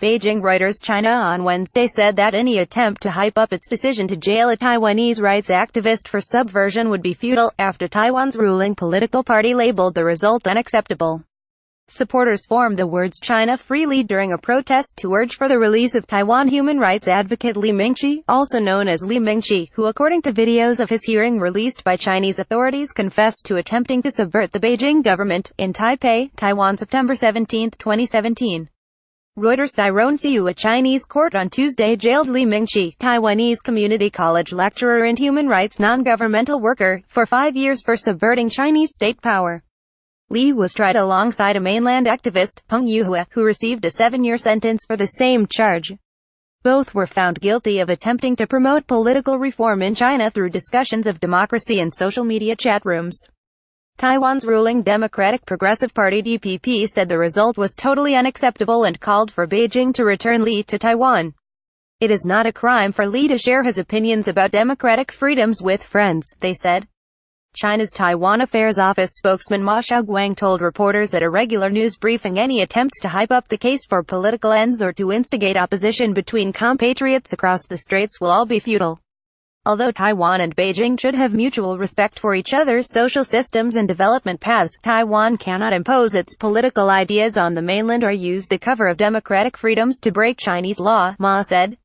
BEIJING Reuters China on Wednesday said that any attempt to hype up its decision to jail a Taiwanese rights activist for subversion would be futile, after Taiwan's ruling political party labeled the result unacceptable. Supporters formed the Words China freely during a protest to urge for the release of Taiwan human rights advocate Li MingChe, also known as Li MingChe, who according to videos of his hearing released by Chinese authorities confessed to attempting to subvert the Beijing government, in Taipei, Taiwan September 17, 2017. Reuters Taiwanese, a Chinese court on Tuesday jailed Li MingChe, Taiwanese community college lecturer and human rights non-governmental worker, for 5 years for subverting Chinese state power. Li was tried alongside a mainland activist, Peng Yuhua, who received a 7-year sentence for the same charge. Both were found guilty of attempting to promote political reform in China through discussions of democracy in social media chat rooms. Taiwan's ruling Democratic Progressive Party DPP said the result was totally unacceptable and called for Beijing to return Li to Taiwan. It is not a crime for Li to share his opinions about democratic freedoms with friends, they said. China's Taiwan Affairs Office spokesman Ma Xiaoguang told reporters at a regular news briefing any attempts to hype up the case for political ends or to instigate opposition between compatriots across the straits will all be futile. Although Taiwan and Beijing should have mutual respect for each other's social systems and development paths, Taiwan cannot impose its political ideas on the mainland or use the cover of democratic freedoms to break Chinese law, Ma said.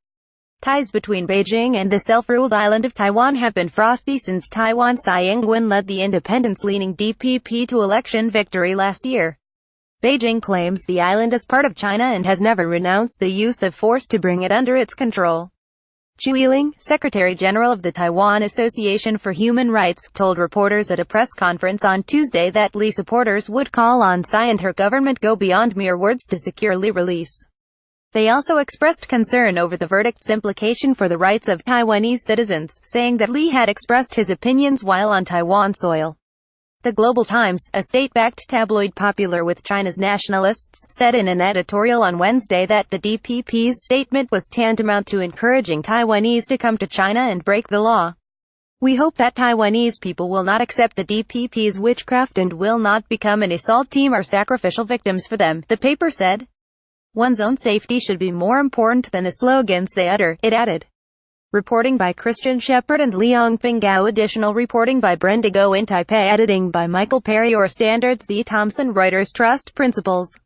Ties between Beijing and the self-ruled island of Taiwan have been frosty since Taiwan Tsai Ing-wen led the independence-leaning DPP to election victory last year. Beijing claims the island is part of China and has never renounced the use of force to bring it under its control. Chu Yiling, Secretary-General of the Taiwan Association for Human Rights, told reporters at a press conference on Tuesday that Li supporters would call on Tsai and her government go beyond mere words to secure Li release. They also expressed concern over the verdict's implication for the rights of Taiwanese citizens, saying that Li had expressed his opinions while on Taiwan soil. The Global Times, a state-backed tabloid popular with China's nationalists, said in an editorial on Wednesday that the DPP's statement was tantamount to encouraging Taiwanese to come to China and break the law. We hope that Taiwanese people will not accept the DPP's witchcraft and will not become an assault team or sacrificial victims for them, the paper said. One's own safety should be more important than the slogans they utter, it added. Reporting by Christian Shepard and Liang Pinggao. Additional reporting by Brenda Go in Taipei. Editing by Michael Perry. Or Standards. The Thomson Reuters Trust Principles.